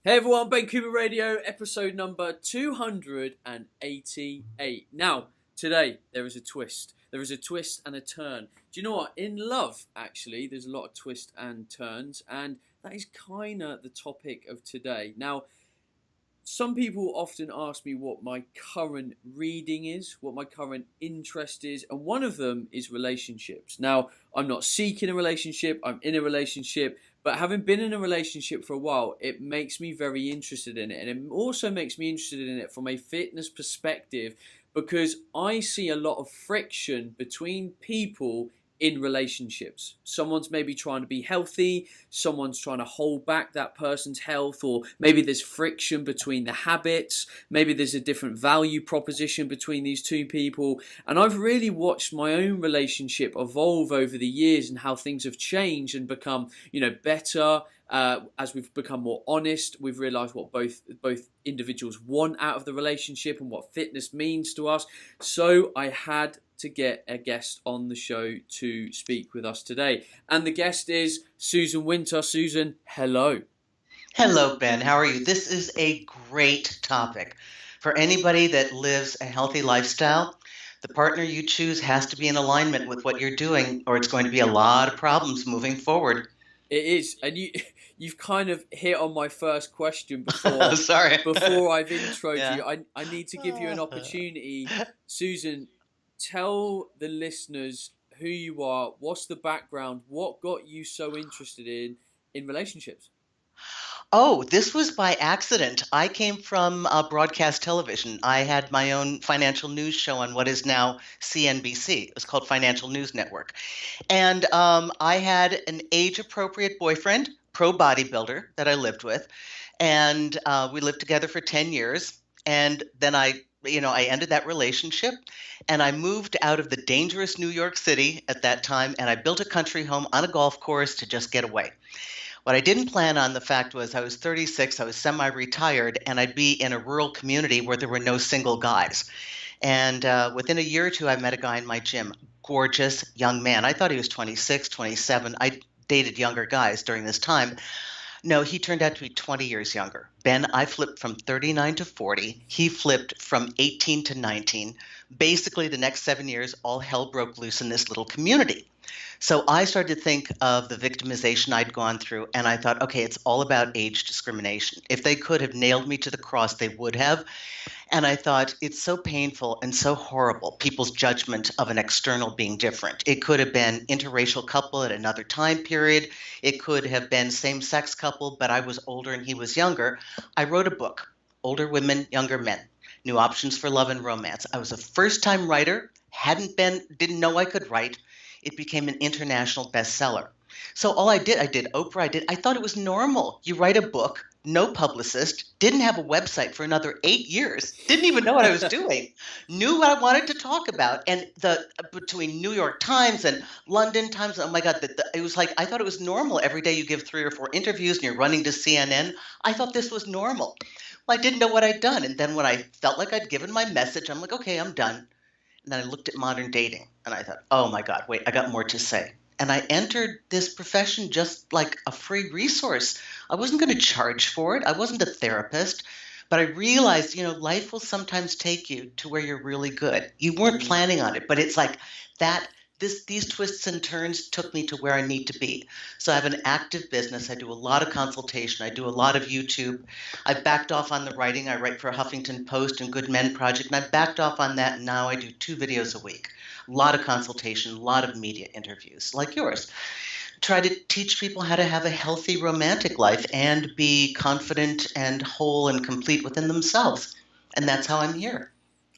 Hey everyone, Ben Coomber Radio, episode number 288. Now, today there is a twist. There is a twist and a turn. Do you know what? In love, actually, there's a lot of twists and turns, and that is kind of the topic of today. Now, some people often ask me what my current reading is, what my current interest is, and one of them is relationships. Now, I'm not seeking a relationship, I'm in a relationship, but having been in a relationship for a while, it makes me very interested in it. And it also makes me interested in it from a fitness perspective because I see a lot of friction between people in relationships. Someone's maybe trying to be healthy, someone's trying to hold back that person's health, or maybe there's friction between the habits, maybe there's a different value proposition between these two people. And I've really watched my own relationship evolve over the years and how things have changed and become, better. As we've become more honest, we've realised what both individuals want out of the relationship and what fitness means to us. So I had to get a guest on the show to speak with us today. And the guest is Susan Winter. Susan, hello. Hello, Ben. How are you? This is a great topic. For anybody that lives a healthy lifestyle, the partner you choose has to be in alignment with what you're doing, or it's going to be a lot of problems moving forward. It is. And you've kind of hit on my first question before. Sorry. Before I've introed you. I need to give you an opportunity. Susan, tell the listeners who you are, what's the background, what got you so interested in relationships? Oh, this was by accident. I came from broadcast television. I had my own financial news show on what is now CNBC. It was called Financial News Network. And I had an age-appropriate boyfriend, pro bodybuilder, that I lived with. And we lived together for 10 years. And then I ended that relationship and I moved out of the dangerous New York City at that time, and I built a country home on a golf course to just get away. What I didn't plan on, the fact was I was 36, I was semi-retired, and I'd be in a rural community where there were no single guys. And within a year or two, I met a guy in my gym, gorgeous young man. I thought he was 26, 27. I dated younger guys during this time. No, he turned out to be 20 years younger. Ben, I flipped from 39 to 40. He flipped from 18 to 19. Basically, the next 7 years, all hell broke loose in this little community. So I started to think of the victimization I'd gone through, and I thought, okay, it's all about age discrimination. If they could have nailed me to the cross, they would have. And I thought, it's so painful and so horrible, people's judgment of an external being different. It could have been interracial couple at another time period. It could have been same-sex couple, but I was older and he was younger. I wrote a book, Older Women, Younger Men, New Options for Love and Romance. I was a first-time writer, didn't know I could write. It became an international bestseller. So all I did Oprah, I thought it was normal. You write a book, no publicist, didn't have a website for another 8 years, didn't even know what I was doing, knew what I wanted to talk about. And between New York Times and London Times, oh my God, it was like, I thought it was normal. Every day you give 3 or 4 interviews and you're running to CNN. I thought this was normal. Well, I didn't know what I'd done. And then when I felt like I'd given my message, I'm like, okay, I'm done. And then I looked at modern dating and I thought, oh my God, wait, I got more to say. And I entered this profession just like a free resource. I wasn't going to charge for it. I wasn't a therapist, but I realized, life will sometimes take you to where you're really good. You weren't planning on it, but it's like that. These twists and turns took me to where I need to be. So I have an active business. I do a lot of consultation. I do a lot of YouTube. I backed off on the writing. I write for Huffington Post and Good Men Project, and I backed off on that, and now I do 2 videos a week. A lot of consultation, a lot of media interviews like yours. Try to teach people how to have a healthy romantic life and be confident and whole and complete within themselves. And that's how I'm here.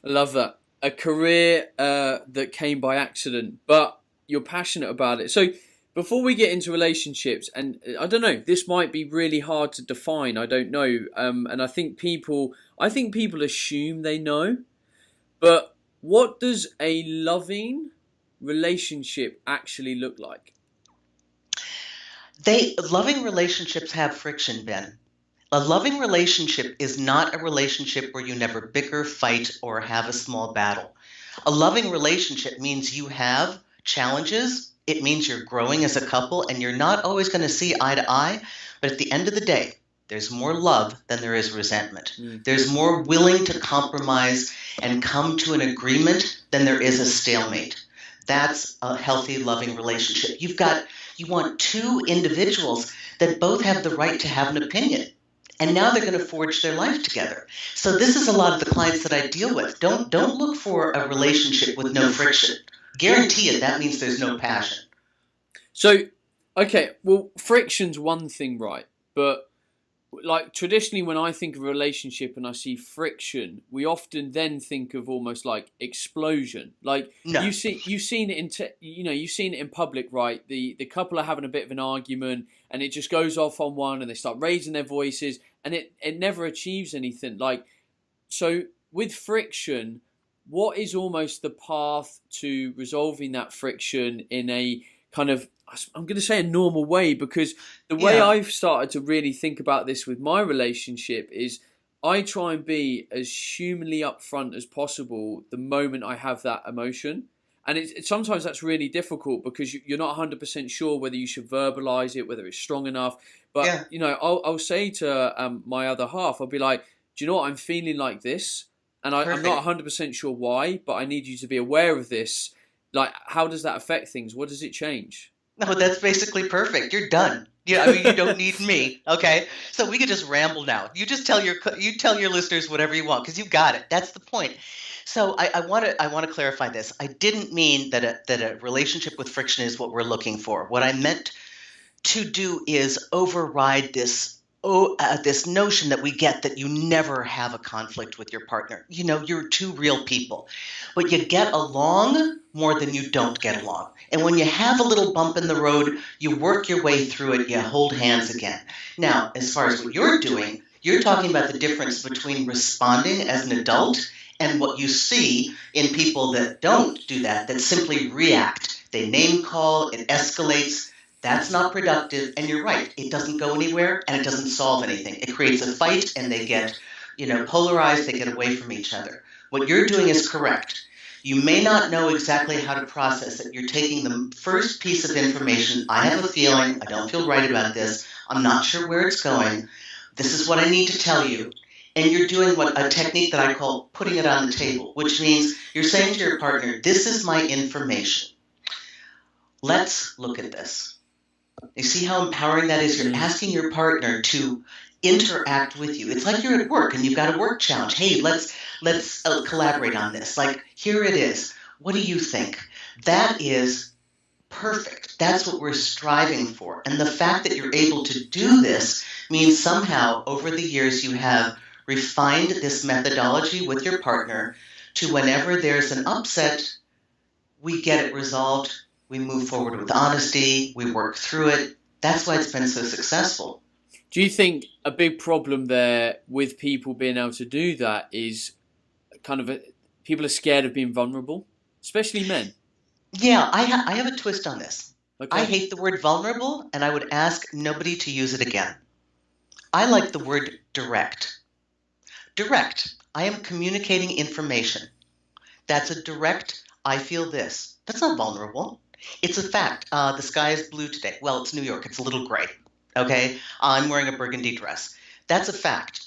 I love that. A career that came by accident, but you're passionate about it. So before we get into relationships, and I don't know, this might be really hard to define. I don't know. And I think people assume they know, but what does a loving relationship actually look like? Loving relationships have friction, Ben. A loving relationship is not a relationship where you never bicker, fight, or have a small battle. A loving relationship means you have challenges. It means you're growing as a couple, and you're not always going to see eye to eye. But at the end of the day, there's more love than there is resentment. Mm. There's more willing to compromise and come to an agreement than there is a stalemate. That's a healthy, loving relationship. You want two individuals that both have the right to have an opinion. And now they're going to forge their life together. So this is a lot of the clients that I deal with. Don't look for a relationship with no friction. Guarantee it, that means there's no passion. So, okay, well, friction's one thing, right? But like traditionally, when I think of a relationship and I see friction, we often then think of almost like explosion. Like No. you've seen it you've seen it in public, right? The couple are having a bit of an argument, and it just goes off on one, and they start raising their voices, and it never achieves anything. Like, so with friction, what is almost the path to resolving that friction in a kind of, I'm going to say, a normal way? Because the way I've started to really think about this with my relationship is I try and be as humanly upfront as possible the moment I have that emotion. And sometimes that's really difficult because you're not 100% sure whether you should verbalize it, whether it's strong enough. But, I'll say to my other half, I'll be like, do you know what? I'm feeling like this. And I'm not 100% sure why, but I need you to be aware of this. Like, how does that affect things? What does it change? No, that's basically perfect. You're done. Yeah, I mean, you don't need me. Okay, so we could just ramble now. You just tell your listeners whatever you want because you got it. That's the point. So I want to clarify this. I didn't mean that a relationship with friction is what we're looking for. What I meant to do is override this notion that we get that you never have a conflict with your partner. You're two real people, but you get along more than you don't get along. And when you have a little bump in the road, you work your way through it, you hold hands again. Now, as far as what you're doing, you're talking about the difference between responding as an adult and what you see in people that don't do that simply react. They name call, it escalates. That's not productive, and you're right. It doesn't go anywhere, and it doesn't solve anything. It creates a fight, and they get, polarized. They get away from each other. What you're doing is correct. You may not know exactly how to process it. You're taking the first piece of information. I have a feeling. I don't feel right about this. I'm not sure where it's going. This is what I need to tell you. And you're doing a technique that I call putting it on the table, which means you're saying to your partner, this is my information. Let's look at this. You see how empowering that is? You're asking your partner to interact with you. It's like you're at work and you've got a work challenge. Hey, let's collaborate on this. Like, here it is. What do you think? That is perfect. That's what we're striving for. And the fact that you're able to do this means somehow over the years you have refined this methodology with your partner to whenever there's an upset, we get it resolved. We move forward with honesty. We work through it. That's why it's been so successful. Do you think a big problem there with people being able to do that is people are scared of being vulnerable, especially men? Yeah, I have a twist on this. Okay. I hate the word vulnerable, and I would ask nobody to use it again. I like the word direct. Direct. I am communicating information. That's a direct, I feel this. That's not vulnerable. It's a fact. The sky is blue today. Well, it's New York. It's a little gray. Okay? I'm wearing a burgundy dress. That's a fact.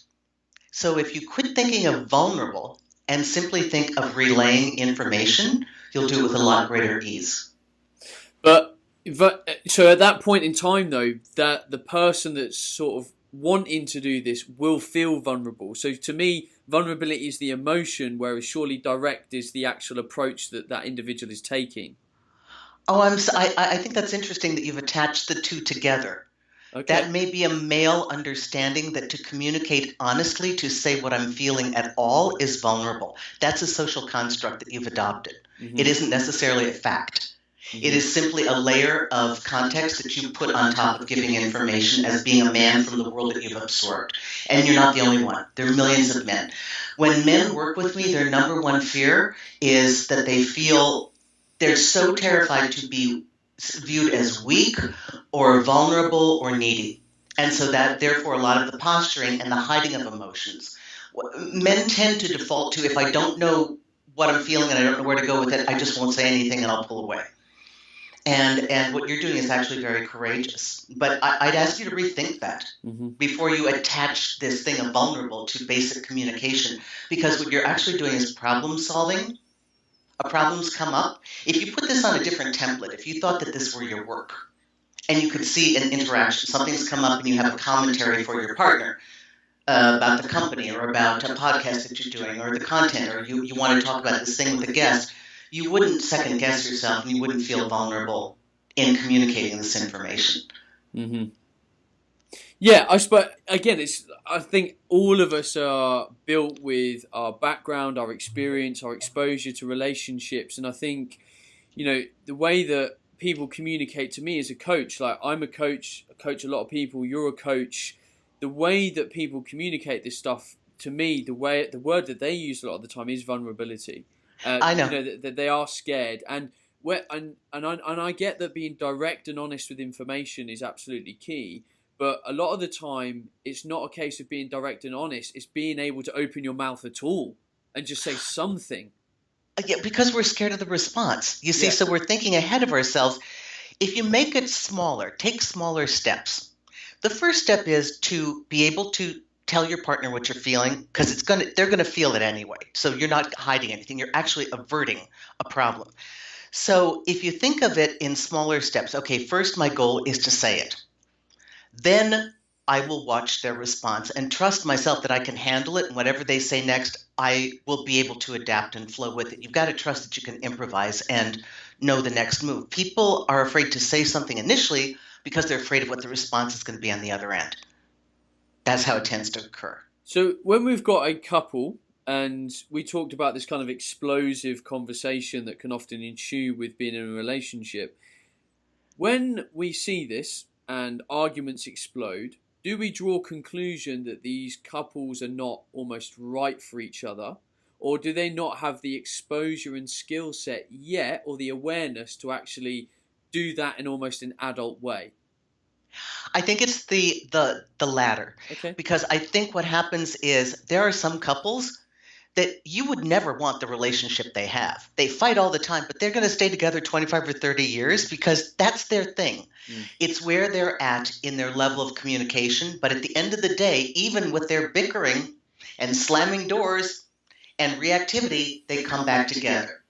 So if you quit thinking of vulnerable and simply think of relaying information, you'll do it with a lot greater ease. But so at that point in time, though, that the person that's sort of wanting to do this will feel vulnerable. So to me, vulnerability is the emotion, whereas surely direct is the actual approach that individual is taking. Oh, I think that's interesting that you've attached the two together. Okay. That may be a male understanding that to communicate honestly, to say what I'm feeling at all is vulnerable. That's a social construct that you've adopted. Mm-hmm. It isn't necessarily a fact. Mm-hmm. It is simply a layer of context that you put on top of giving information as being a man from the world that you've absorbed. And you're not the only one. There are millions of men. When men work with me, their number one fear is that they feel they're so terrified to be viewed as weak or vulnerable or needy. And so that, therefore, a lot of the posturing and the hiding of emotions. Men tend to default to, if I don't know what I'm feeling and I don't know where to go with it, I just won't say anything and I'll pull away. And what you're doing is actually very courageous. But I'd ask you to rethink that before you attach this thing of vulnerable to basic communication, because what you're actually doing is problem solving. Problems come up. If you put this on a different template, if you thought that this were your work, and you could see an interaction, something's come up and you have a commentary for your partner about the company or about a podcast that you're doing or the content, or you want to talk about this thing with a guest, you wouldn't second guess yourself and you wouldn't feel vulnerable in communicating this information. Mm-hmm. Yeah, I suppose, again, I think all of us are built with our background, our experience, our exposure to relationships. And I think, the way that people communicate to me as a coach, like I'm a coach, I coach a lot of people, you're a coach. The way that people communicate this stuff to me, the word that they use a lot of the time is vulnerability. I know. That they are scared. And I get that being direct and honest with information is absolutely key. But a lot of the time, it's not a case of being direct and honest. It's being able to open your mouth at all and just say something. Yeah, because we're scared of the response. You see, so we're thinking ahead of ourselves. If you make it smaller, take smaller steps. The first step is to be able to tell your partner what you're feeling, because they're going to feel it anyway. So you're not hiding anything. You're actually averting a problem. So if you think of it in smaller steps, okay, first my goal is to say it. Then I will watch their response and trust myself that I can handle it, and whatever they say next, I will be able to adapt and flow with it. You've got to trust that you can improvise and know the next move. People are afraid to say something initially because they're afraid of what the response is going to be on the other end. That's how it tends to occur. So when we've got a couple, and we talked about this kind of explosive conversation that can often ensue with being in a relationship, when we see this and arguments explode, do we draw conclusion that these couples are not almost right for each other? Or do they not have the exposure and skill set yet, or the awareness to actually do that in almost an adult way? I think it's the latter. Okay. Because I think what happens is there are some couples that you would never want the relationship they have. They fight all the time, but they're going to stay together 25 or 30 years because that's their thing. It's where they're at in their level of communication. But at the end of the day, even with their bickering and slamming doors and reactivity, they come back together.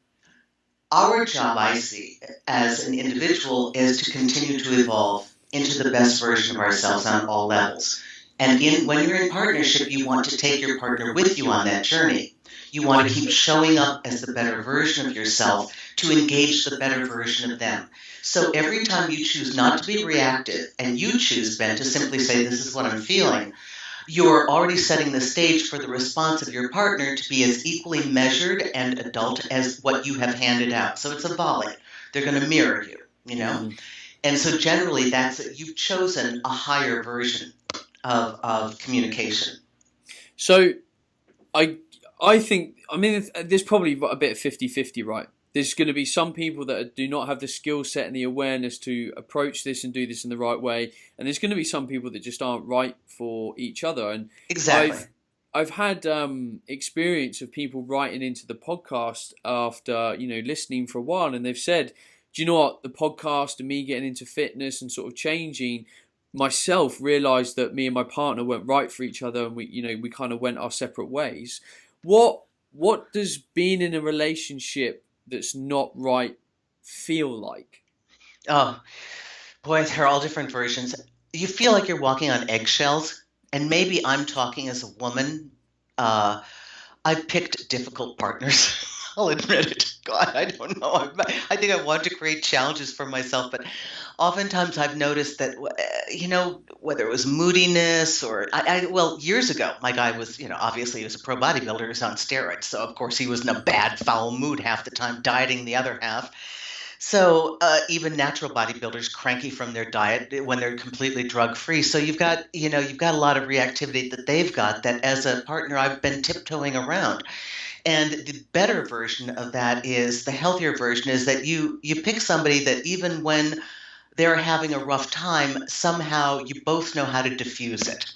Our job, I see, as an individual is to continue to evolve into the best version of ourselves on all levels. And when you're in partnership, you want to take your partner with you on that journey. You want to keep showing up as the better version of yourself to engage the better version of them. So every time you choose not to be reactive, and you choose, Ben, to simply say, this is what I'm feeling, you're already setting the stage for the response of your partner to be as equally measured and adult as what you have handed out. So it's a volley. They're going to mirror you, And so generally, you've chosen a higher version of communication. So I think, there's probably a bit of 50-50, right? There's going to be some people that do not have the skill set and the awareness to approach this and do this in the right way. And there's going to be some people that just aren't right for each other. And exactly. I've had experience of people writing into the podcast after, listening for a while. And they've said, do you know what? The podcast and me getting into fitness and sort of changing myself realised that me and my partner weren't right for each other, and we kind of went our separate ways. What does being in a relationship that's not right feel like? Oh, boy, there are all different versions. You feel like you're walking on eggshells, and maybe I'm talking as a woman. I've picked difficult partners. I'll admit it. God, I don't know. I think I want to create challenges for myself, but oftentimes I've noticed that, whether it was moodiness or, years ago, my guy was, obviously he was a pro bodybuilder, he was on steroids. So, of course, he was in a bad, foul mood half the time, dieting the other half. So even natural bodybuilders cranky from their diet when they're completely drug-free. So you've got a lot of reactivity that they've got that as a partner I've been tiptoeing around. And the better version of that is, the healthier version is that you pick somebody that even when they're having a rough time, somehow you both know how to diffuse it.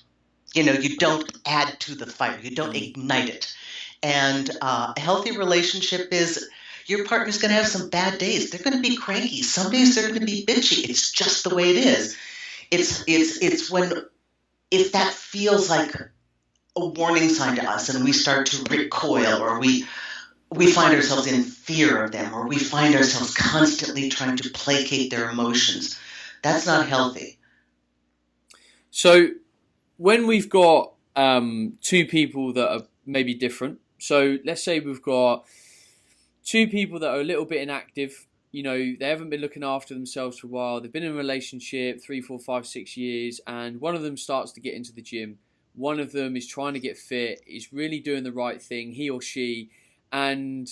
You don't add to the fire. You don't ignite it. And a healthy relationship is, Your partner's going to have some bad days. They're going to be cranky. Some days they're going to be bitchy. It's just the way it is. It's when, if that feels like a warning sign to us and we start to recoil, or we find ourselves in fear of them, or we find ourselves constantly trying to placate their emotions, that's not healthy. So when we've got two people that are maybe different, so let's say we've got two people that are a little bit inactive. They haven't been looking after themselves for a while. They've been in a relationship 3, 4, 5, 6 years, and one of them starts to get into the gym. One of them is trying to get fit, is really doing the right thing, he or she. And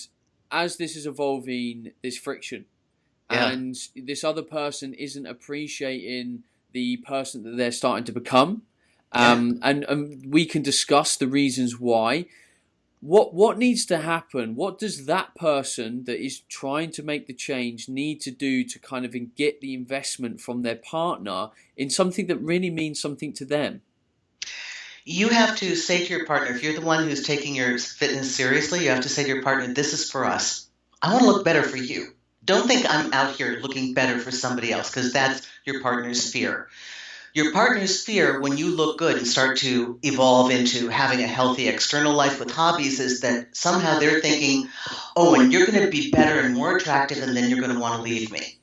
as this is evolving, there's friction. Yeah. And this other person isn't appreciating the person that they're starting to become. And we can discuss the reasons why. What needs to happen? What does that person that is trying to make the change need to do to kind of get the investment from their partner in something that really means something to them? You have to say to your partner, if you're the one who's taking your fitness seriously, you have to say to your partner, this is for us. I want to look better for you. Don't think I'm out here looking better for somebody else, because that's your partner's fear. Your partner's fear when you look good and start to evolve into having a healthy external life with hobbies is that somehow they're thinking, oh, and you're going to be better and more attractive, and then you're going to want to leave me.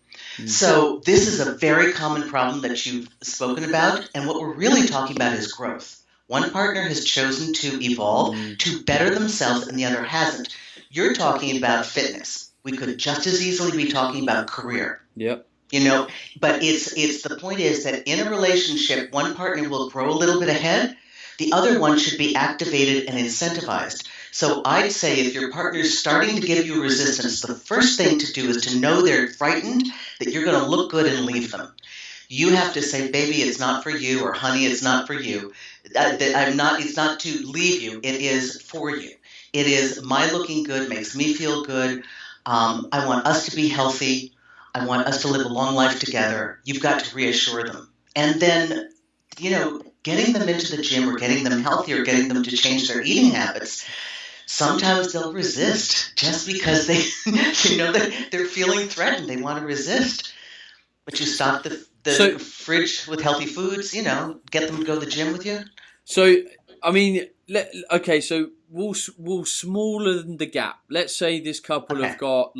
So this is a very common problem that you've spoken about, and what we're really talking about is growth. One partner has chosen to evolve, to better themselves, and the other hasn't. You're talking about fitness. We could just as easily be talking about career. Yep. But it's the point is that in a relationship, one partner will grow a little bit ahead. The other one should be activated and incentivized. So I'd say if your partner's starting to give you resistance, the first thing to do is to know they're frightened, that you're going to look good and leave them. You have to say, baby, it's not for you, or honey, it's not for you. It's not to leave you. It is for you. It is my looking good makes me feel good. I want us to be healthy. I want us to live a long life together. You've got to reassure them. And then, getting them into the gym or getting them healthy or getting them to change their eating habits, sometimes they'll resist just because they're feeling threatened. They want to resist. But you stock the fridge with healthy foods, get them to go to the gym with you. So, I mean, so we'll smaller the gap. Let's say this couple have got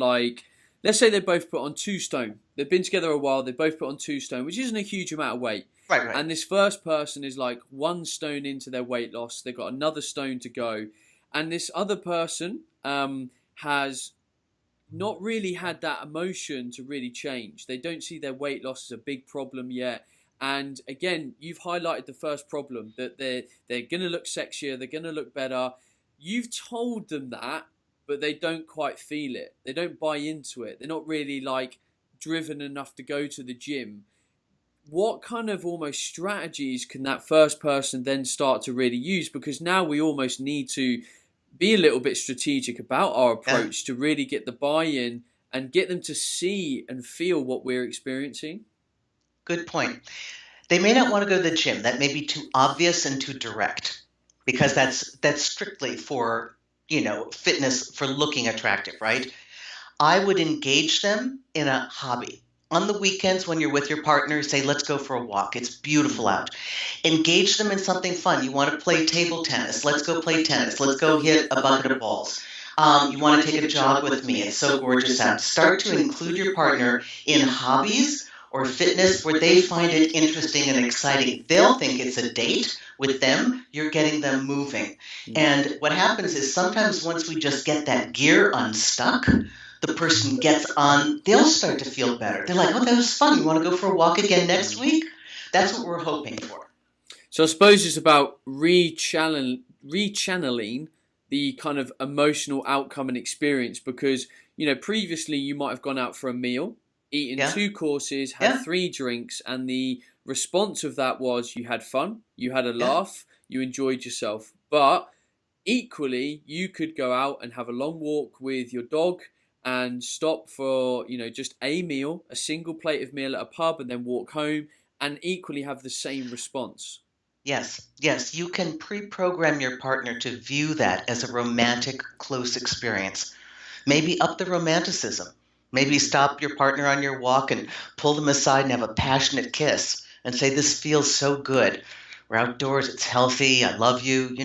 let's say they both put on 2 stone. They've been together a while. They both put on 2 stone, which isn't a huge amount of weight. Right. And this first person is 1 stone into their weight loss. They've got another stone to go. And this other person has not really had that emotion to really change. They don't see their weight loss as a big problem yet. And again, you've highlighted the first problem, that they're going to look sexier, they're going to look better. You've told them that, but they don't quite feel it. They don't buy into it. They're not really driven enough to go to the gym. What kind of almost strategies can that first person then start to really use? Because now we almost need to be a little bit strategic about our approach to really get the buy-in and get them to see and feel what we're experiencing. Good point. They may not want to go to the gym. That may be too obvious and too direct, because that's strictly for, fitness, for looking attractive, right? I would engage them in a hobby. On the weekends when you're with your partner, say, let's go for a walk. It's beautiful out. Engage them in something fun. You want to play table tennis. Let's go play tennis. Let's go hit a bucket of balls. You want to take a jog with me. It's so gorgeous out. Start to include your partner in hobbies or fitness where they find it interesting and exciting. They'll think it's a date with them. You're getting them moving. And what happens is sometimes once we just get that gear unstuck, the person gets on, they'll start to feel better. They're like, oh, that was fun. You want to go for a walk again next week? That's what we're hoping for. So I suppose it's about rechanneling the kind of emotional outcome and experience, because, previously you might have gone out for a meal, eaten 2 courses, had 3 drinks, and the response of that was you had fun, you had a laugh, you enjoyed yourself. But equally, you could go out and have a long walk with your dog and stop for, just a meal, a single plate of meal at a pub, and then walk home and equally have the same response. Yes. You can pre-program your partner to view that as a romantic, close experience. Maybe up the romanticism. Maybe stop your partner on your walk and pull them aside and have a passionate kiss and say, this feels so good. We're outdoors, it's healthy, I love you.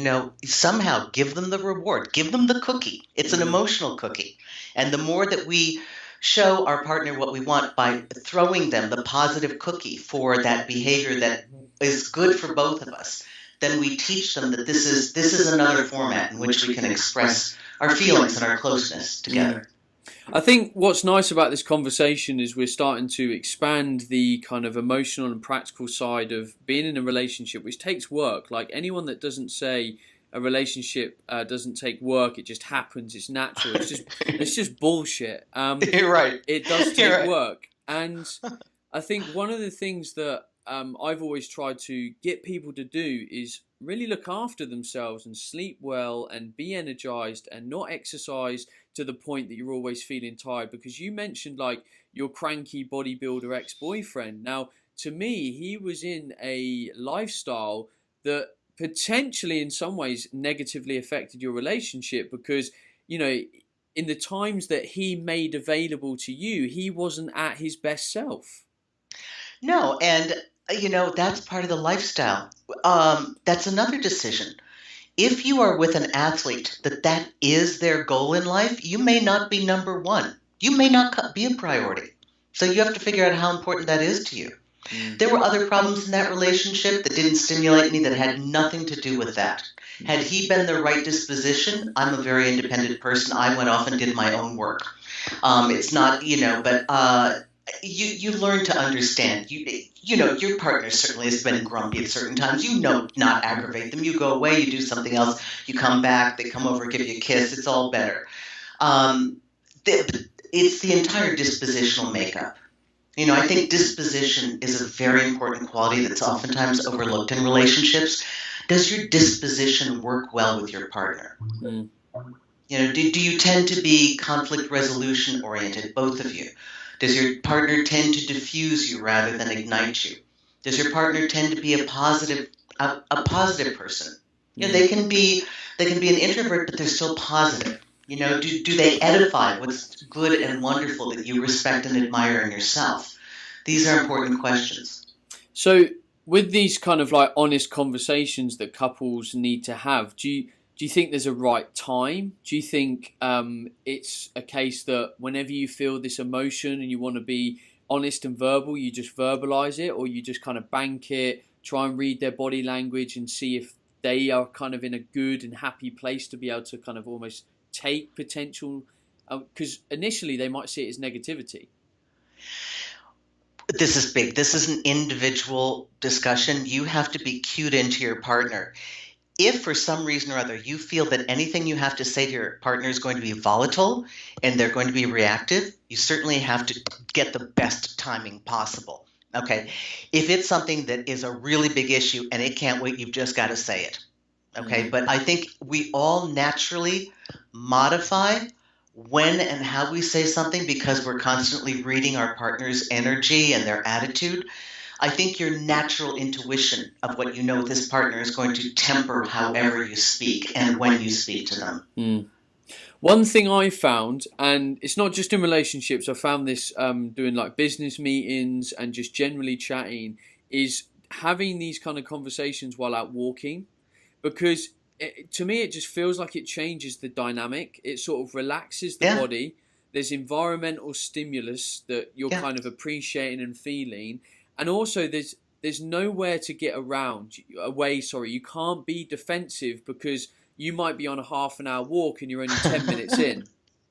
Somehow give them the reward, give them the cookie. It's an emotional cookie. And the more that we show our partner what we want by throwing them the positive cookie for that behavior that is good for both of us, then we teach them that this is another format in which we can express our feelings and our closeness together. I think what's nice about this conversation is we're starting to expand the kind of emotional and practical side of being in a relationship, which takes work. Like anyone that doesn't say a relationship doesn't take work, it just happens, it's natural, it's just bullshit. You're right. It does take work. And I think one of the things that I've always tried to get people to do is really look after themselves and sleep well and be energized and not exercise to the point that you're always feeling tired. Because you mentioned like your cranky bodybuilder ex-boyfriend. Now, to me, he was in a lifestyle that potentially in some ways negatively affected your relationship because, in the times that he made available to you, he wasn't at his best self. No, and that's part of the lifestyle. That's another decision. If you are with an athlete that is their goal in life, you may not be number one. You may not be a priority. So you have to figure out how important that is to you. There were other problems in that relationship that didn't stimulate me that had nothing to do with that. Had he been the right disposition, I'm a very independent person. I went off and did my own work. It's not, but you learn to understand. Your partner certainly has been grumpy at certain times. Not aggravate them. You go away, you do something else, you come back, they come over, give you a kiss. It's all better. It's the entire dispositional makeup. I think disposition is a very important quality that's oftentimes overlooked in relationships. Does your disposition work well with your partner? Do you tend to be conflict resolution oriented, both of you? Does your partner tend to diffuse you rather than ignite you? Does your partner tend to be a positive person? They can be an introvert, but they're still positive. Do they edify what's good and wonderful that you respect and admire in yourself? These are important questions. So, with these kind of like honest conversations that couples need to have, do you think there's a right time? Do you think it's a case that whenever you feel this emotion and you want to be honest and verbal, you just verbalize it, or you just kind of bank it, try and read their body language and see if they are kind of in a good and happy place to be able to kind of almost take potential, because initially they might see it as negativity. This is big. This is an individual discussion. You have to be cued into your partner. If for some reason or other you feel that anything you have to say to your partner is going to be volatile and they're going to be reactive, you certainly have to get the best timing possible. Okay. If it's something that is a really big issue and it can't wait, you've just got to say it. Okay. But I think we all naturally modify when and how we say something because we're constantly reading our partner's energy and their attitude. I think your natural intuition of what you know this partner is going to temper however you speak and when you speak to them. One thing I found, and it's not just in relationships, I found this doing like business meetings and just generally chatting, is having these kind of conversations while out walking, because to me it just feels like it changes the dynamic. It sort of relaxes the body. There's environmental stimulus that you're kind of appreciating and feeling. And also, there's nowhere to get away. You can't be defensive because you might be on a half an hour walk and you're only 10 minutes in.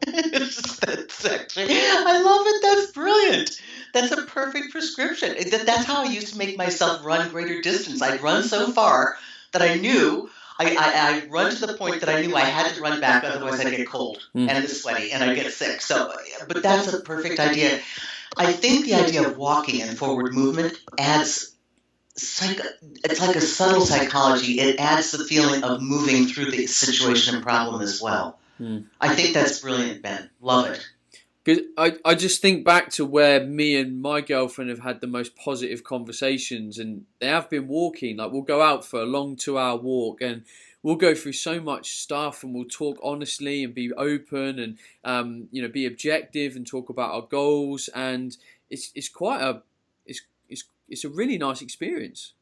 That's actually, I love it. That's brilliant. That's a perfect prescription. That's how I used to make myself run greater distance. I'd run so far that I knew I'd run to the point that I knew I had to run back, otherwise I'd get cold and sweaty and I'd get sick. So, but that's a perfect idea. I think the idea of walking and forward movement adds, it's like a subtle psychology. It adds the feeling of moving through the situation and problem as well. I think that's brilliant, Ben. Love it. Because I just think back to where me and my girlfriend have had the most positive conversations, and they have been walking. Like, we'll go out for a long 2 hour walk, and we'll go through so much stuff, and we'll talk honestly and be open, and be objective and talk about our goals. And it's quite a it's a really nice experience.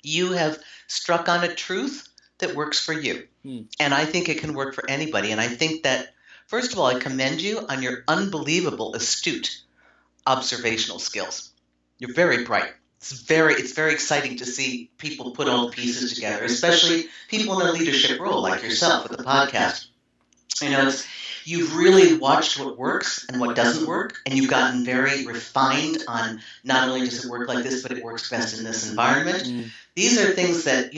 You have struck on a truth that works for you. And I think it can work for anybody. And I think that, first of all, I commend you on your unbelievable, astute observational skills. You're very bright. It's very exciting to see people put all the pieces together, especially people in a leadership role like yourself with the podcast. You've really watched what works and what doesn't work, and you've gotten very refined on not only does it work like this, but it works best in this environment. These are things that,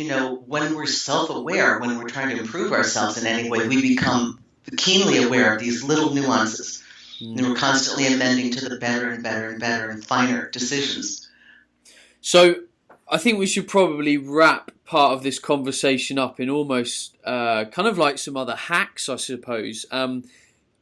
when we're self-aware, when we're trying to improve ourselves in any way, we become keenly aware of these little nuances. And we're constantly amending to the better and better and better and finer decisions. So I think we should probably wrap part of this conversation up in almost kind of like some other hacks, I suppose.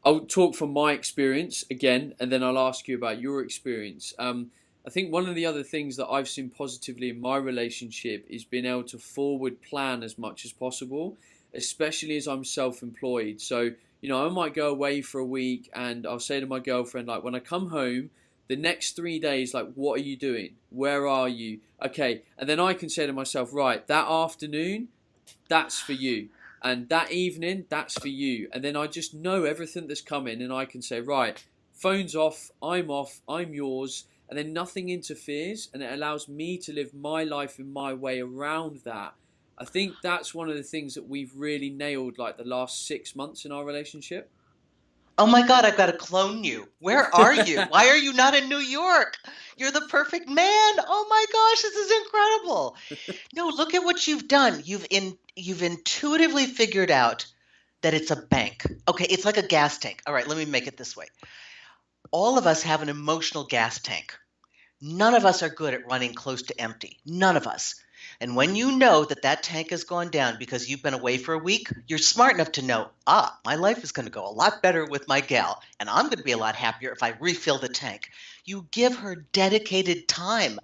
I'll talk from my experience again, and then I'll ask you about your experience. I think one of the other things that I've seen positively in my relationship is being able to forward plan as much as possible, especially as I'm self-employed. So, I might go away for a week, and I'll say to my girlfriend, like, when I come home, the next 3 days, like, what are you doing? Where are you? Okay. And then I can say to myself, right, that afternoon, that's for you. And that evening, that's for you. And then I just know everything that's coming, and I can say, right, phone's off, I'm yours. And then nothing interferes, and it allows me to live my life in my way around that. I think that's one of the things that we've really nailed, like, the last 6 months in our relationship. Oh my God, I've got to clone you. Where are you? Why are you not in New York? You're the perfect man. Oh my gosh, this is incredible. No, look at what you've done. You've intuitively figured out that it's a bank. Okay, it's like a gas tank. All right, let me make it this way. All of us have an emotional gas tank. None of us are good at running close to empty. None of us. And when you know that tank has gone down because you've been away for a week, you're smart enough to know, my life is going to go a lot better with my gal, and I'm going to be a lot happier if I refill the tank. You give her dedicated time.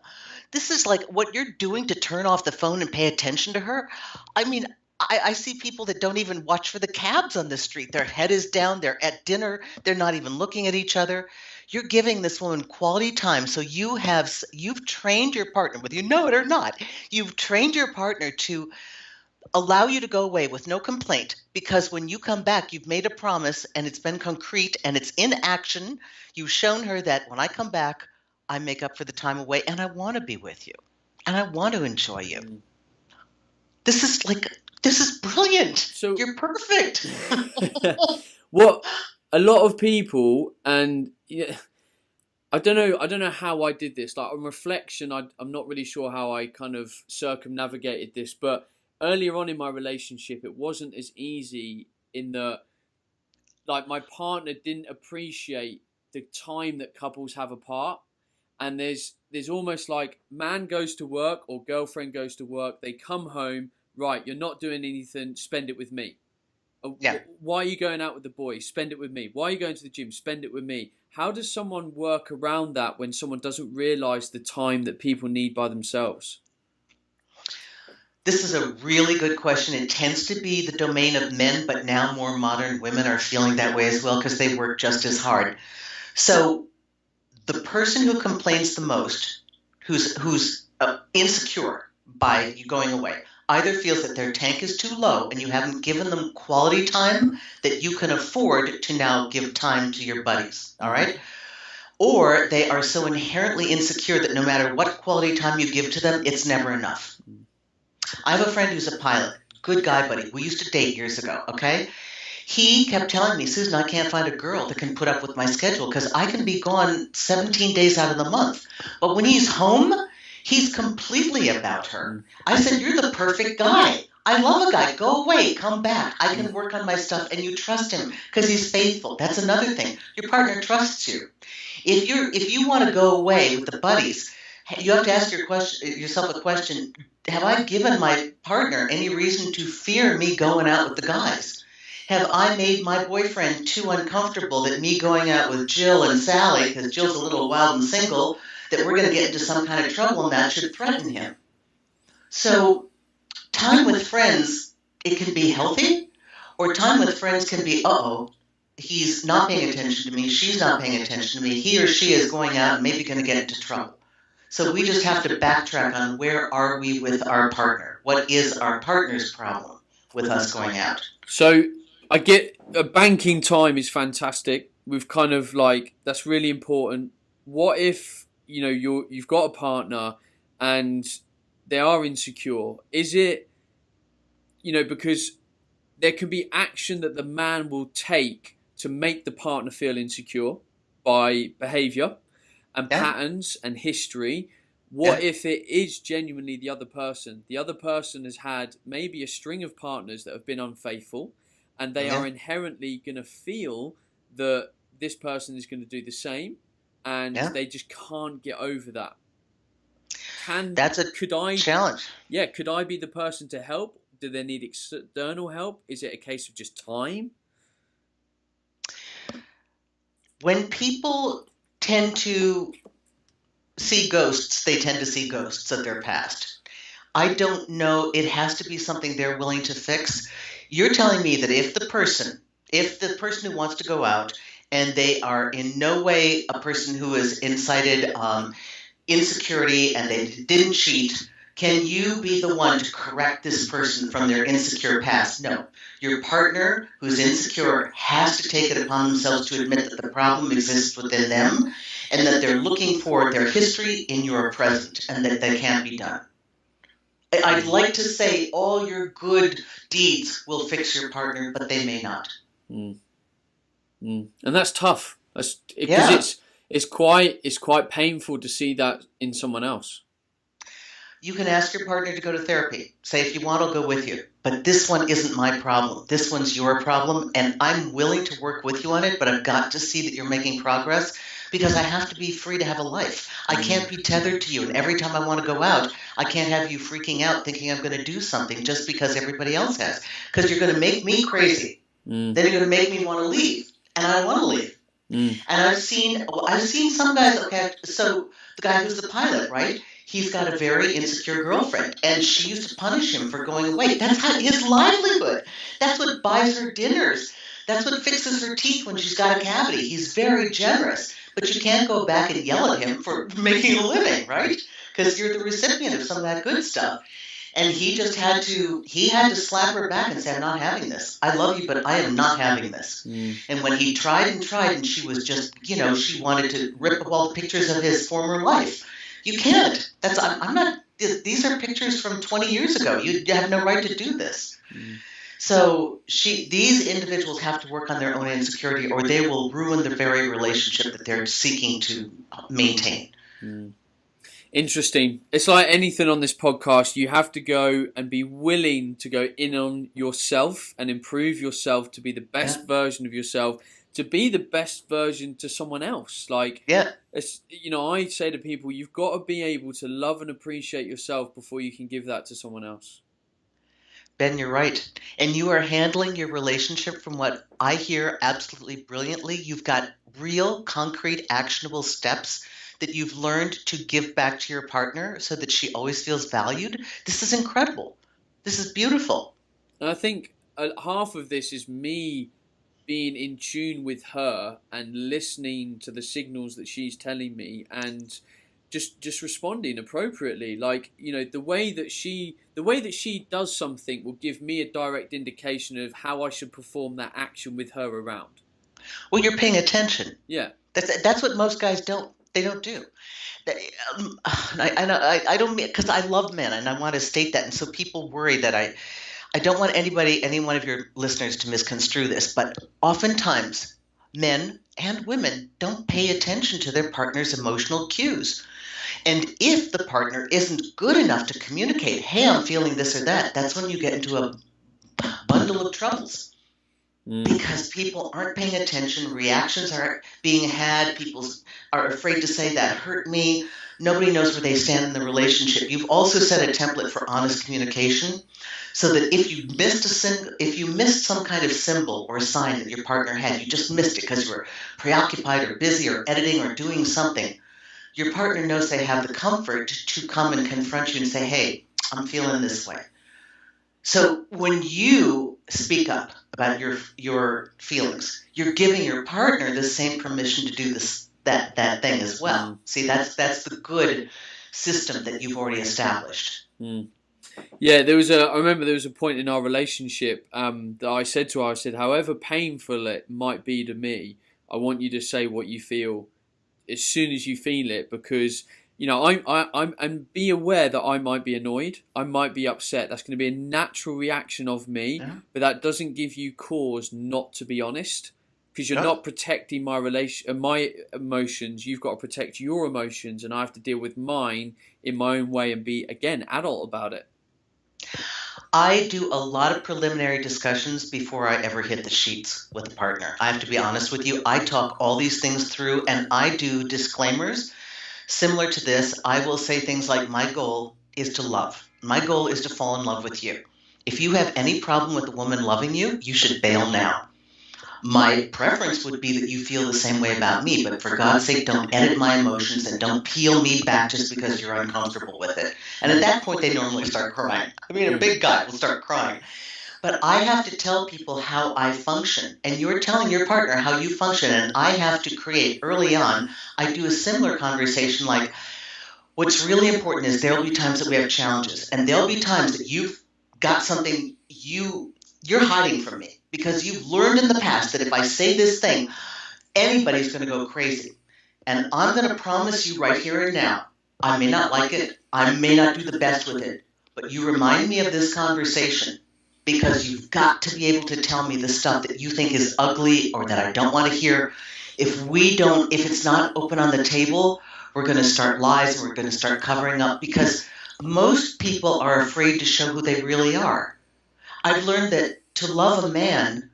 This is like what you're doing to turn off the phone and pay attention to her. I mean, I see people that don't even watch for the cabs on the street. Their head is down. They're at dinner. They're not even looking at each other. You're giving this woman quality time. So you've trained your partner, whether you know it or not, you've trained your partner to allow you to go away with no complaint, because when you come back, you've made a promise and it's been concrete and it's in action. You've shown her that when I come back, I make up for the time away and I want to be with you and I want to enjoy you. This is brilliant. So you're perfect. What a lot of people, and I don't know how I did this. Like, on reflection, I'm not really sure how I kind of circumnavigated this, but earlier on in my relationship, it wasn't as easy in that, like, my partner didn't appreciate the time that couples have apart. And there's almost like, man goes to work or girlfriend goes to work, they come home, right, you're not doing anything, spend it with me. Yeah. Why are you going out with the boys? Spend it with me. Why are you going to the gym? Spend it with me. How does someone work around that when someone doesn't realize the time that people need by themselves? This is a really good question. It tends to be the domain of men, but now more modern women are feeling that way as well because they work just as hard. So the person who complains the most, who's insecure by you going away, either feels that their tank is too low and you haven't given them quality time that you can afford to now give time to your buddies, all right? Or they are so inherently insecure that no matter what quality time you give to them, it's never enough. I have a friend who's a pilot, good guy, buddy. We used to date years ago, okay? He kept telling me, Susan, I can't find a girl that can put up with my schedule because I can be gone 17 days out of the month. But when he's home, he's completely about her. I said, you're the perfect guy. I love a guy. Go away. Come back. I can work on my stuff. And you trust him because he's faithful. That's another thing. Your partner trusts you. If you want to go away with the buddies, you have to ask yourself a question. Have I given my partner any reason to fear me going out with the guys? Have I made my boyfriend too uncomfortable that me going out with Jill and Sally, because Jill's a little wild and single, that we're going to get into some kind of trouble and that should threaten him? So time with friends, it can be healthy, or time with friends can be, uh-oh, he's not paying attention to me, she's not paying attention to me, he or she is going out and maybe going to get into trouble. So we just have to backtrack on where are we with our partner? What is our partner's problem with us going out? So I get banking time is fantastic. We've kind of like, that's really important. What if, you've got a partner and they are insecure? Is it, because there can be action that the man will take to make the partner feel insecure by behavior and patterns and history. What if it is genuinely the other person? The other person has had maybe a string of partners that have been unfaithful, and they are inherently going to feel that this person is going to do the same, and they just can't get over that. Could I challenge? Yeah, could I be the person to help? Do they need external help? Is it a case of just time? When people tend to see ghosts, they tend to see ghosts of their past. I don't know. It has to be something they're willing to fix. You're telling me that if the person who wants to go out and they are in no way a person who has incited insecurity and they didn't cheat, can you be the one to correct this person from their insecure past? No. Your partner who's insecure has to take it upon themselves to admit that the problem exists within them and that they're looking for their history in your present and that they can't be done. I'd like to say all your good deeds will fix your partner, but they may not. And that's tough. Because it's quite painful to see that in someone else. You can ask your partner to go to therapy. Say, if you want, I'll go with you. But this one isn't my problem. This one's your problem, and I'm willing to work with you on it, but I've got to see that you're making progress because I have to be free to have a life. I can't be tethered to you, and every time I want to go out, I can't have you freaking out thinking I'm going to do something just because everybody else has, because you're going to make me crazy. Then you're going to make me want to leave, and I want to leave. And I've seen some guys, okay, so the guy who's the pilot, right? He's got a very insecure girlfriend, and she used to punish him for going away. That's his livelihood. That's what buys her dinners. That's what fixes her teeth when she's got a cavity. He's very generous, but you can't go back and yell at him for making a living, right? Because you're the recipient of some of that good stuff. And he had to slap her back and say, I'm not having this. I love you, but I am not having this. And when he tried, and she was just, she wanted to rip up all the pictures of his former life. You can't. I'm not. These are pictures from 20 years ago. You have no right to do this. So these individuals have to work on their own insecurity, or they will ruin the very relationship that they're seeking to maintain. Interesting. It's like anything on this podcast. You have to go and be willing to go in on yourself and improve yourself to be the best version of yourself, to be the best version to someone else. It's, I say to people, you've got to be able to love and appreciate yourself before you can give that to someone else. Ben, you're right. And you are handling your relationship, from what I hear, absolutely brilliantly. You've got real, concrete, actionable steps that you've learned to give back to your partner so that she always feels valued. This is incredible. This is beautiful. And I think half of this is me being in tune with her and listening to the signals that she's telling me and just responding appropriately. The way that she does something will give me a direct indication of how I should perform that action with her around. Well, you're paying attention. Yeah. That's what most guys don't. They don't do. I don't mean, because I love men and I want to state that, and so people worry that I don't want any one of your listeners to misconstrue this, but oftentimes men and women don't pay attention to their partner's emotional cues. And if the partner isn't good enough to communicate, hey, I'm feeling this or that, that's when you get into a bundle of troubles. because people aren't paying attention. Reactions are being had. People are afraid to say that hurt me. Nobody knows where they stand in the relationship. You've also set a template for honest communication, so that if you missed some kind of symbol or sign that your partner had, you just missed it because you were preoccupied or busy or editing or doing something. Your partner knows they have the comfort to come and confront you and say, "Hey, I'm feeling this way." So when you speak up about your feelings, you're giving your partner the same permission to do that thing as well. See, that's the good system that you've already established. Yeah, I remember there was a point in our relationship that I said to her, I said, however painful it might be to me, I want you to say what you feel as soon as you feel it, because I'm and be aware that I might be annoyed, I might be upset. That's going to be a natural reaction of me, but that doesn't give you cause not to be honest, because you're not protecting my emotions. You've got to protect your emotions, and I have to deal with mine in my own way and be, again, adult about it. I do a lot of preliminary discussions before I ever hit the sheets with a partner. I have to be honest with you. I talk all these things through, and I do disclaimers. Similar to this, I will say things like, my goal is to love. My goal is to fall in love with you. If you have any problem with a woman loving you, you should bail now. My preference would be that you feel the same way about me, but for God's sake, don't edit my emotions and don't peel me back just because you're uncomfortable with it. And at that point, they normally start crying. I mean, a big guy will start crying. But I have to tell people how I function, and you're telling your partner how you function, and I have to create early on. I do a similar conversation like, what's really important is there will be times that we have challenges, and there'll be times that you've got something you're hiding from me because you've learned in the past that if I say this thing, anybody's going to go crazy. And I'm going to promise you right here and now, I may not like it, I may not do the best with it, but you remind me of this conversation. Because you've got to be able to tell me the stuff that you think is ugly or that I don't want to hear. If it's not open on the table, we're going to start lies and we're going to start covering up, because most people are afraid to show who they really are. I've learned that to love a man,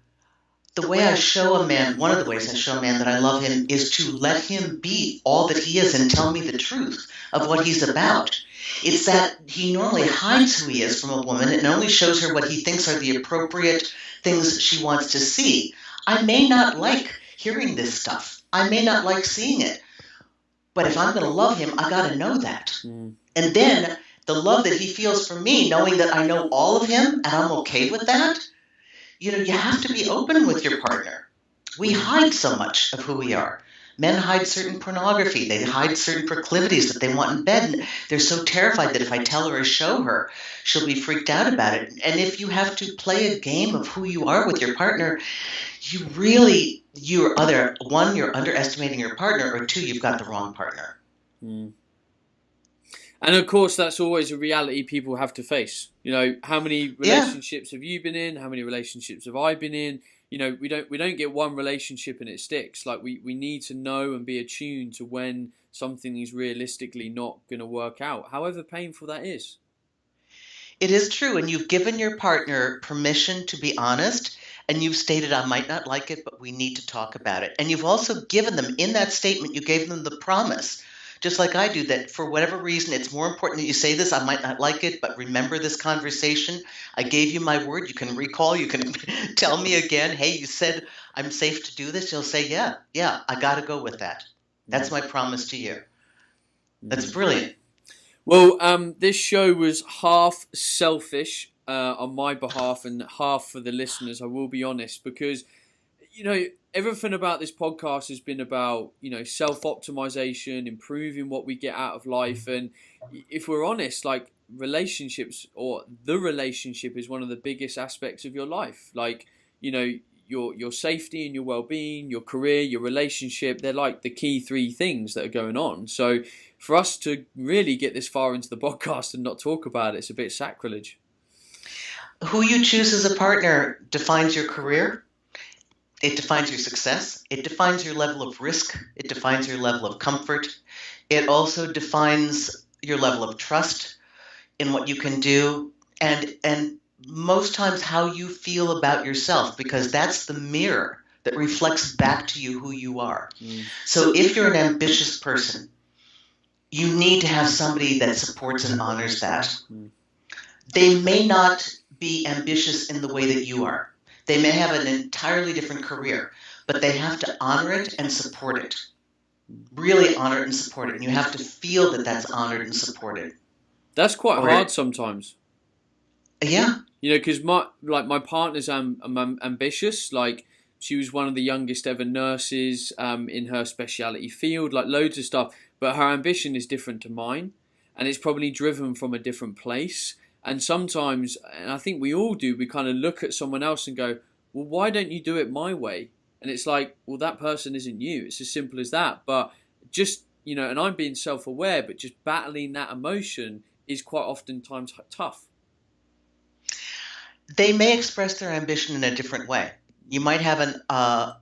the way I show a man, one of the ways I show a man that I love him is to let him be all that he is and tell me the truth of what he's about. It's that he normally hides who he is from a woman and only shows her what he thinks are the appropriate things she wants to see. I may not like hearing this stuff. I may not like seeing it. But if I'm going to love him, I got to know that. And then the love that he feels for me, knowing that I know all of him and I'm okay with that, you have to be open with your partner. We hide so much of who we are. Men hide certain pornography. They hide certain proclivities that they want in bed. And they're so terrified that if I tell her or show her, she'll be freaked out about it. And if you have to play a game of who you are with your partner, you're underestimating your partner, or two, you've got the wrong partner. And of course, that's always a reality people have to face. How many relationships have you been in? How many relationships have I been in? We don't get one relationship and it sticks. Like we need to know and be attuned to when something is realistically not going to work out, however painful that is. It is true, and you've given your partner permission to be honest, and you've stated, I might not like it, but we need to talk about it. And you've also given them, in that statement, you gave them the promise, just like I do, that for whatever reason, it's more important that you say this. I might not like it, but remember this conversation. I gave you my word. You can recall. You can tell me again, hey, you said I'm safe to do this. You'll say, yeah, I got to go with that. That's my promise to you. That's brilliant. Well, this show was half selfish on my behalf and half for the listeners, I will be honest, because, everything about this podcast has been about, self-optimization, improving what we get out of life. And if we're honest, like relationships, or the relationship, is one of the biggest aspects of your life. Like, your safety and your well-being, your career, your relationship, they're like the key three things that are going on. So for us to really get this far into the podcast and not talk about it, it's a bit sacrilege. Who you choose as a partner defines your career. It defines your success. It defines your level of risk. It defines your level of comfort. It also defines your level of trust in what you can do. And most times how you feel about yourself, because that's the mirror that reflects back to you who you are. So if you're an ambitious person, you need to have somebody that supports and honors that. They may not be ambitious in the way that you are. They may have an entirely different career, but they have to honor it and support it. Really honor it and support it. And you have to feel that that's honored and supported. That's quite hard sometimes. Yeah. You know, because my partner's ambitious. Like, she was one of the youngest ever nurses in her specialty field, like loads of stuff. But her ambition is different to mine, and it's probably driven from a different place. And sometimes, and I think we all do, we kind of look at someone else and go, well, why don't you do it my way? And it's like, well, that person isn't you. It's as simple as that. But just, you know, and I'm being self-aware, but just battling that emotion is quite oftentimes tough. They may express their ambition in a different way. You might have a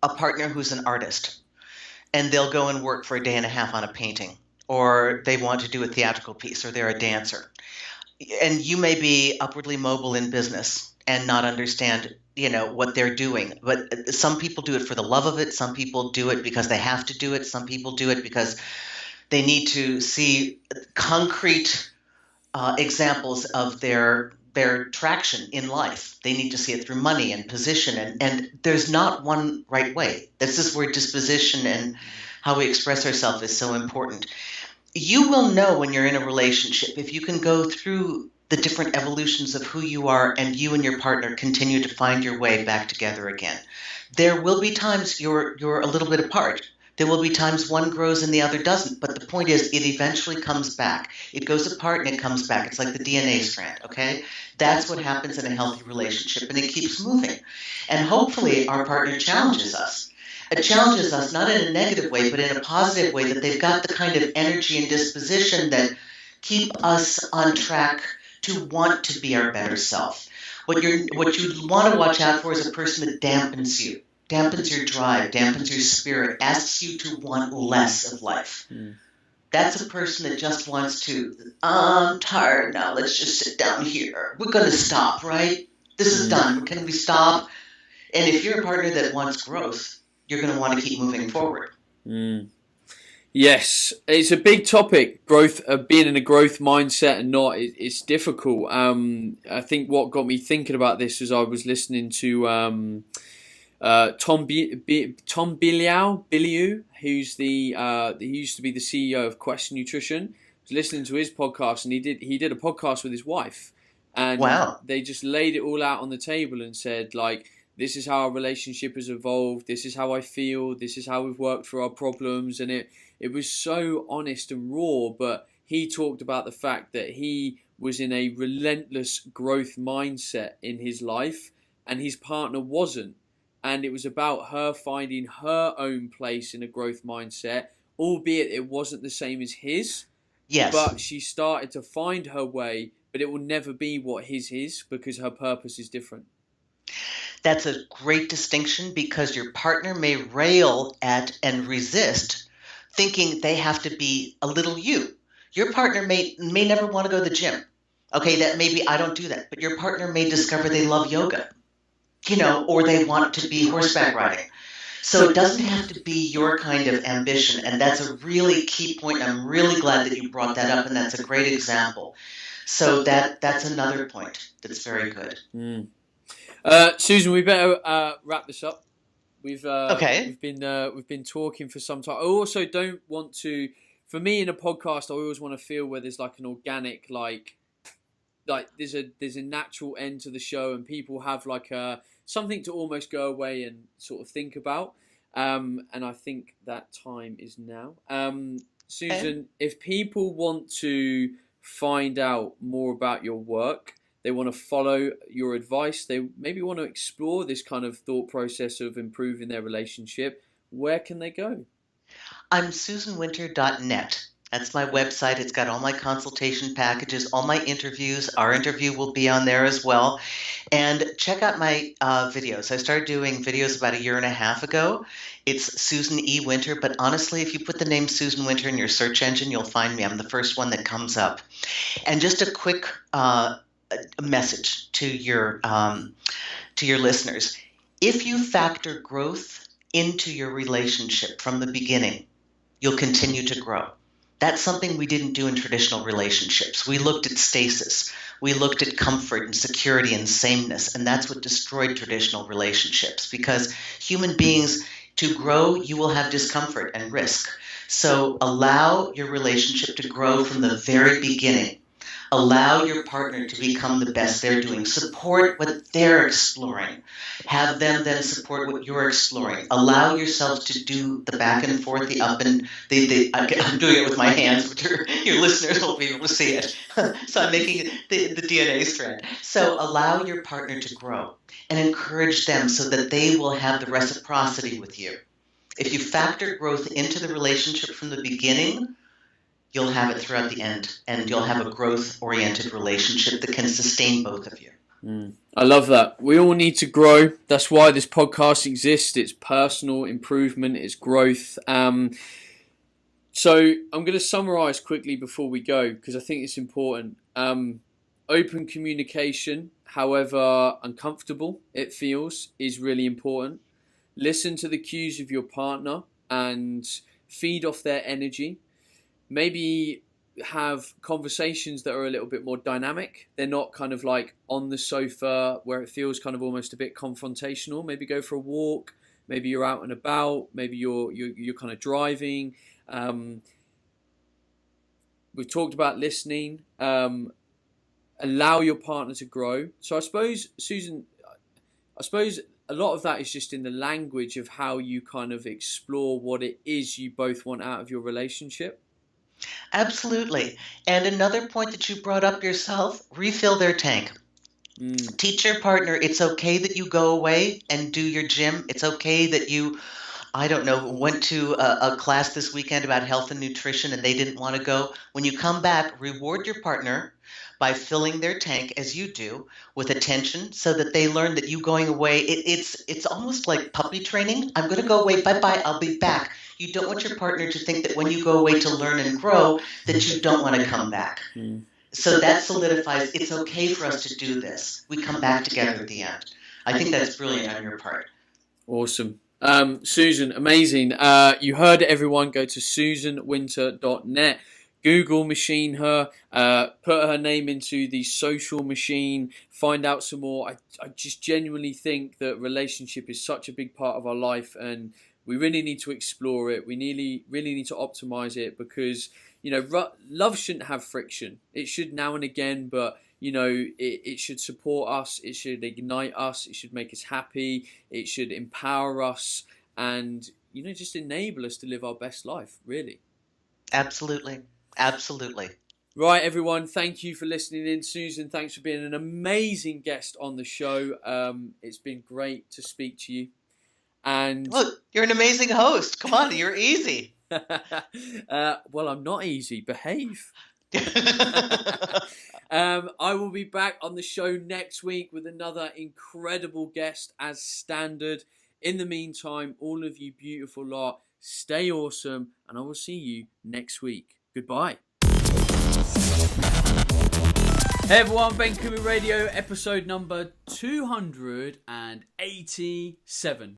partner who's an artist, and they'll go and work for a day and a half on a painting, or they want to do a theatrical piece, or they're a dancer. And you may be upwardly mobile in business and not understand, you know, what they're doing. But some people do it for the love of it. Some people do it because they have to do it. Some people do it because they need to see concrete examples of their traction in life. They need to see it through money and position. And there's not one right way. This is where disposition and how we express ourselves is so important. You will know when you're in a relationship, if you can go through the different evolutions of who you are and you and your partner continue to find your way back together again. There will be times you're a little bit apart. There will be times one grows and the other doesn't. But the point is, it eventually comes back. It goes apart and it comes back. It's like the DNA strand, okay? That's what happens in a healthy relationship, and it keeps moving. And hopefully our partner challenges us. It challenges us not in a negative way, but in a positive way, that they've got the kind of energy and disposition that keep us on track to want to be our better self. What you want to watch out for is a person that dampens you, dampens your drive, dampens your spirit, asks you to want less of life. That's a person that just wants to, I'm tired now, let's just sit down here. We're going to stop, right? This is done. Can we stop? And if you're a partner that wants growth, you're going to want to keep moving forward. Yes, it's a big topic. Growth, being in a growth mindset and not, it's difficult. I think what got me thinking about this was I was listening to Tom Bilyeu, who's he used to be the CEO of Quest Nutrition. I was listening to his podcast, and he did a podcast with his wife, and they just laid it all out on the table and said, like, this is how our relationship has evolved. This is how I feel. This is how we've worked through our problems. And it was so honest and raw. But he talked about the fact that he was in a relentless growth mindset in his life, and his partner wasn't. And it was about her finding her own place in a growth mindset, albeit it wasn't the same as his. Yes. But she started to find her way, but it will never be what his is, because her purpose is different. That's a great distinction, because your partner may rail at and resist, thinking they have to be a little you. Your partner may never want to go to the gym. Okay, that maybe I don't do that. But your partner may discover they love yoga, you know, or they want to be horseback riding. So it doesn't have to be your kind of ambition. And that's a really key point. I'm really glad that you brought that up, and that's a great example. So that's another point that's very good. Susan, we better wrap this up. We've okay. We've been talking for some time. I also don't want to. For me, in a podcast, I always want to feel where there's like an organic, like there's a natural end to the show, and people have like something to almost go away and sort of think about. And I think that time is now. Susan, if people want to find out more about your work, they want to follow your advice, they maybe want to explore this kind of thought process of improving their relationship, where can they go? I'm susanwinter.net. That's my website. It's got all my consultation packages, all my interviews. Our interview will be on there as well. And check out my videos. I started doing videos about 1.5 years ago. It's Susan E. Winter, but honestly, if you put the name Susan Winter in your search engine, you'll find me. I'm the first one that comes up. And just a quick a message to your listeners. If you factor growth into your relationship from the beginning, you'll continue to grow. That's something we didn't do in traditional relationships. We looked at stasis. We looked at comfort and security and sameness, and that's what destroyed traditional relationships, because human beings, to grow, you will have discomfort and risk. So allow your relationship to grow from the very beginning. Allow your partner to become the best they're doing. Support what they're exploring. Have them then support what you're exploring. Allow yourself to do the back and forth, the up and I'm doing it with my hands, but your listeners won't be able to see it. So I'm making the DNA strand. So allow your partner to grow and encourage them so that they will have the reciprocity with you. If you factor growth into the relationship from the beginning, you'll have it throughout the end, and you'll have a growth-oriented relationship that can sustain both of you. I love that. We all need to grow. That's why this podcast exists. It's personal improvement. It's growth. So I'm going to summarize quickly before we go, because I think it's important. Open communication, however uncomfortable it feels, is really important. Listen to the cues of your partner and feed off their energy. Maybe have conversations that are a little bit more dynamic. They're not kind of like on the sofa where it feels kind of almost a bit confrontational. Maybe go for a walk. Maybe you're out and about. Maybe you're kind of driving. We've talked about listening. Allow your partner to grow. So I suppose, Susan, a lot of that is just in the language of how you kind of explore what it is you both want out of your relationship. Absolutely. And another point that you brought up yourself, refill their tank. Teach your partner it's okay that you go away and do your gym. It's okay that you, went to a class this weekend about health and nutrition and they didn't want to go. When you come back, reward your partner by filling their tank, as you do, with attention, so that they learn that you going away, it's almost like puppy training. I'm going to go away, bye-bye, I'll be back. You don't want your partner to think that when you go away to learn and grow, that you don't want to come back. So that solidifies, it's okay for us to do this. We come back together at the end. I think that's brilliant on your part. Awesome. Susan, amazing. You heard it, everyone. Go to susanwinter.net. Google machine her, put her name into the social machine, find out some more. I just genuinely think that relationship is such a big part of our life, and we really need to explore it. We really need to optimize it, because, love shouldn't have friction. It should now and again, but, it should support us. It should ignite us. It should make us happy. It should empower us and, just enable us to live our best life, really. Absolutely. Absolutely. Right, everyone. Thank you for listening in. Susan, thanks for being an amazing guest on the show. It's been great to speak to you. And look, you're an amazing host. Come on, you're easy. Well, I'm not easy. Behave. I will be back on the show next week with another incredible guest as standard. In the meantime, all of you beautiful lot, stay awesome, and I will see you next week. Goodbye. Hey everyone, Ben Coomber Radio, episode number 287.